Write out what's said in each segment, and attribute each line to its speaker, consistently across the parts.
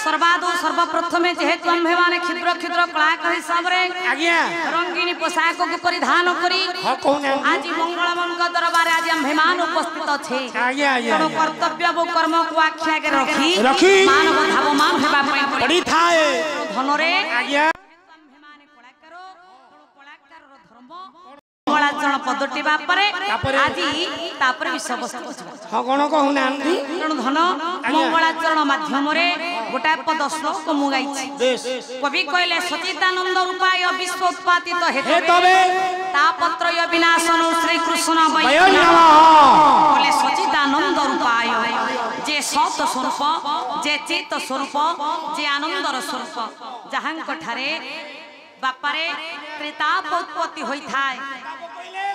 Speaker 1: सर्वादो सर्वप्रथमे जेहेतु आम्भे माने क्षुद्र क्षुद्र कलाकार हिसाब रे
Speaker 2: आज्ञा
Speaker 1: रंगीन पोशाक को परिधान करी आज मंगलमंग दरबार आज आम्भे मान उपस्थित छे
Speaker 2: आज्ञा आज्ञा
Speaker 1: कर्तव्य वो कर्म को आख्या के रखी मानव भावमान हेबा पई
Speaker 2: पड़ी थाए
Speaker 1: धन रे
Speaker 2: आज्ञा
Speaker 1: आम्भे माने कलाकार रो धर्म मंगलाचरण पदटी बापरे आजी तापर विषय वस्तु
Speaker 2: हां कोन कहू नांदी
Speaker 1: तेणु धन मंगलाचरण माध्यम रे गोटा पद श्लोक मु गाइछि कवि कहले सचिदानंद रूपाय विश्व उत्पादित हेतवे तापत्रय विनाशनु श्री कृष्ण वैष्णव कहले सचिदानंद रूपाय जे सत स्वरूप जे चित स्वरूप जे आनंदर स्वरूप जहांक ठारे बापारे त्रिताप उत्पत्ति होई थाए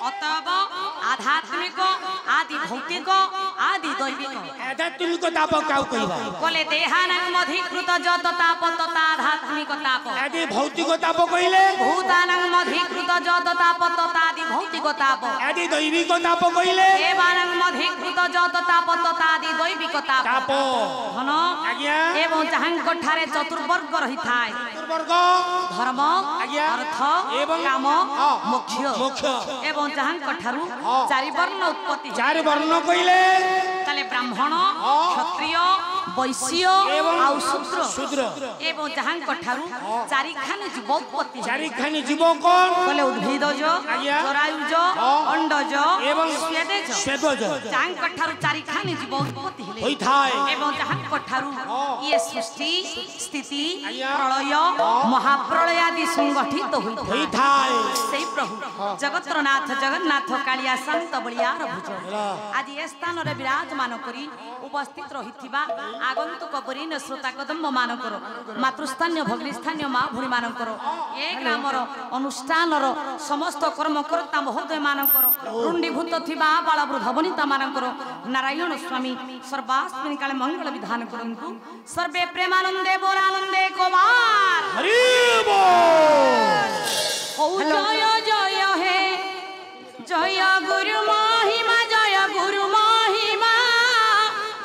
Speaker 1: अतएव आध्यात्मिक आदि भौतिक आदि दैविक
Speaker 2: आध्यात्मिक ताप काउ कहबा
Speaker 1: कोले देहानां मधिकृत जत ताप तथा आध्यात्मिक ताप
Speaker 2: आदि भौतिक ताप कहिले
Speaker 1: भूतानां मधिकृत जत ताप तथा आदि भौतिक ताप
Speaker 2: आदि दैविक ताप कहिले
Speaker 1: देवानां मधिकृत जत ताप तथा आदि दैविक ताप धन
Speaker 2: आज्ञा
Speaker 1: एवं जहांक ठारे चतुर्वर्ग रही थाए
Speaker 2: चतुर्वर्ग
Speaker 1: धर्म अर्थ
Speaker 2: एवं
Speaker 1: काम मोक्ष एवं जहां कठारु चारि वर्ण उत्पत्ति
Speaker 2: चारि वर्ण कहिले
Speaker 1: तले ब्राह्मण क्षत्रिय वैश्य एवं शूद्र एवं जहां कठारु चारि खान जीव उत्पत्ति
Speaker 2: चारि खान जीव कोन
Speaker 1: बोले उद्भिदज जरायुज अंडज एवं स्वेदज जहां कठारु चारि खान जीव उत्पत्ति होई थाए एवं जहां कठारु ये सृष्टि स्थिति प्रलय महाप्रलय आदि संगठित होई थाए सेई प्रभु जगतर नाथ जगन्नाथ कालिया संत बलियार भुज आज ए स्थान रे विराजमान करी उपस्थित रहिथिबा आगंतुक बरीन श्रोता कदम मानकर मातृस्थानीय भग्निस्थानीय माँ भूरी मानकर ए ग्रामर अनुष्ठानर समस्त कर्मकर्ता महोदय मानकर रुंडीभूत थिबा बाल वृद्ध वनिता मानकर नारायण स्वामी सर्वास्मिन काले मंगल विधान करंतु सर्वे प्रेमानंदे बोरानंदे कुमार
Speaker 2: हरि बोल
Speaker 1: ओ जय जय हे जय गुरु महिमा जय गुरु महिमा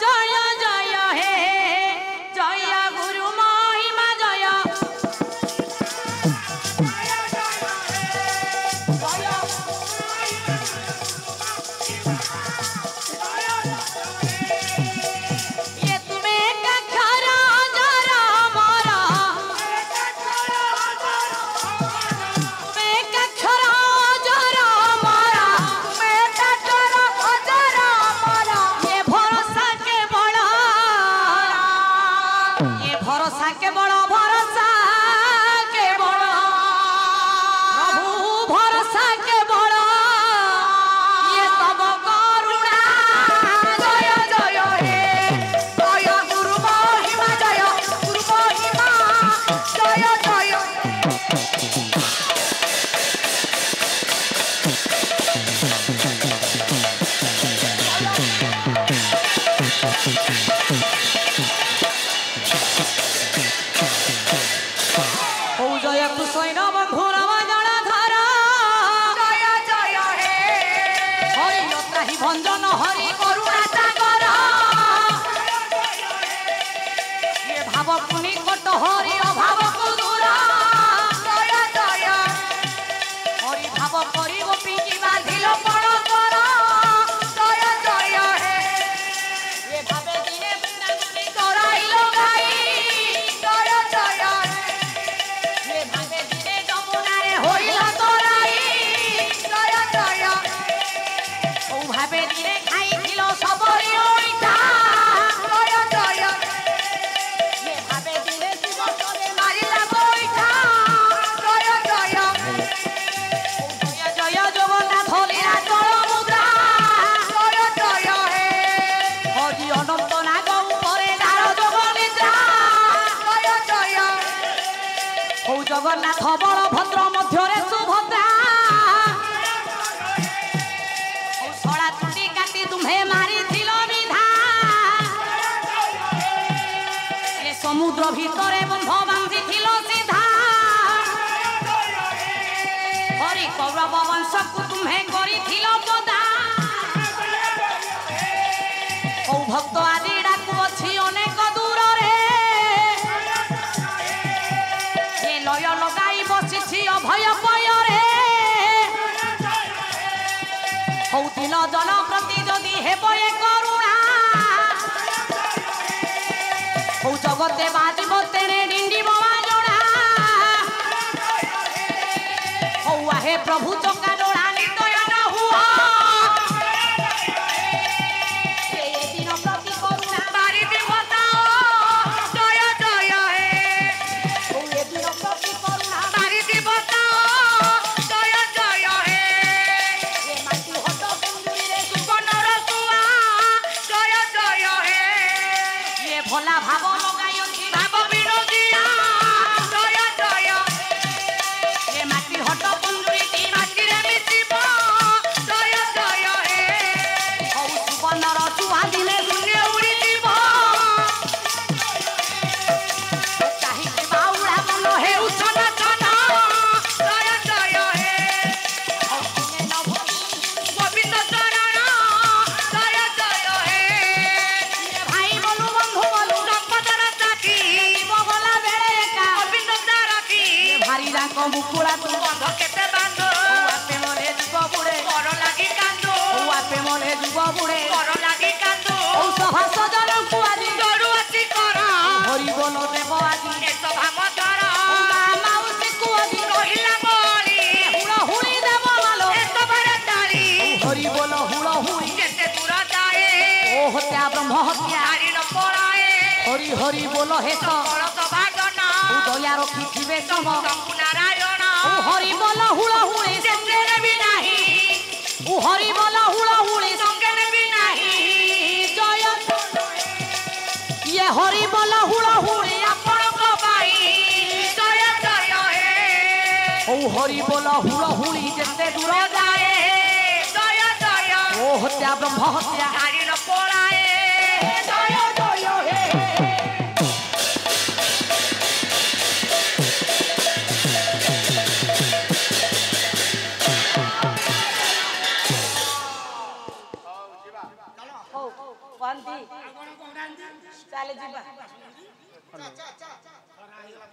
Speaker 1: जय जय हे जय गुरु महिमा जय ये तुम्हें कखरा जरा मोरा मैं कखरा जरा मोरा मैं कखरा जरा मोरा ये भरोसा के बड़ा भरोसा के बड़ा प्रभु भरोसा के बड़ा ये तब करुणा जय जय हे जय गुरु महिमा जय गुरु महिमा जय जय ओ जय कुशैन बंधुर जड़ा धारा जय जय हे हरि त्राहि भंजन हरि करुणा सागर ये भाव पुनि कट हरि अभाव को दूर जय जय हरि भाव करी गोपी की बांधिल पण कर जय जय हे ये भावे दिने बृंदावने चराइल गाई जय जय ये भावे दिने जमुना रे होइल तराई जय जय ओ भावे दिने खाइथिल सबरी ओइठा जय जय ये भावे दिने शिव तोरे मारिला गोइठा जय जय ओ जय जय जगन्नाथ लीला चल मुद्रा जय जय हे हरि अनंत नाग उपरे दार जगनिद्रा जय जय ओ जगन्नाथ बलभद्र मध्यरे सुभद्रा ओ सड़ा चुटी काटी तुम्हे मारी थिलो विधा ये समुद्र भितरे बंध बांधी थिलो सीधा हरि कौरव वंश को तुम्हे करी थिलो पदा ओ भक्त आदि डाकु अछि अनेक दूर रे हो जगते बाजिब तेरे डिंडी बवा जोड़ा हो हे प्रभु चंगा जोड़ा नितय न हुआ ये दिन प्रति करुणा बारी दे बताओ जय जय हे हो ये दिन प्रति करुणा बारी दे बताओ जय जय हे ये माटी हट कुंडुरी रे सुपनर सुआ जय जय हे ये भोला भाव लगाई भाव विरोधिया जय जय ये माटी हट कुंडुरी ती माटी रे मिसिब जय जय हे हौ सुपनर सुआ दिने दुने उड़ी जीव चाहि के बाउला मन हे उछन छन जय जय हे हौ दिने न गोविंद चरण जय जय हे ये भाई बोलू बंधु बोलू संपदर साथी बगला बेले का गोविंद सारथी ये भारी राक मुकुला तू बंध केते बांधो आपे मोरे जुग बुड़े कर लागी कांदो आपे मोरे जुग बुड़े कर लागी कांदो ओ सभा सजन को आजी डरू अछि करा हरि बोल देव आजी ए सभा मधर मामा उसी को आजी कहिला बोली हुड़ा हुड़ी देव मालो ए सभारे ताली हरि बोल हुड़ा हुड़ी जेते दूर जाए ओ हत्या ब्रह्म हत्या हरि न पराए हरि हरि बोल हे सकल सभा गण दया रखिथिबे सब शंभु नारायण ओ हरि बोल हुड़ा हुड़ी जेते भी नाही ओ हरि बोल हुड़ा हुड़ी संगे भी नाही जय ये हरि बोल हुड़ा हुड़ी आपण को भाई जय जय हे ओ हरि बोल हुड़ा हुड़ी जेते दूर जाए जय जय ओ हत्या ब्रह्म हत्या हरि न पराए जय जय हे बंदी चले जीवा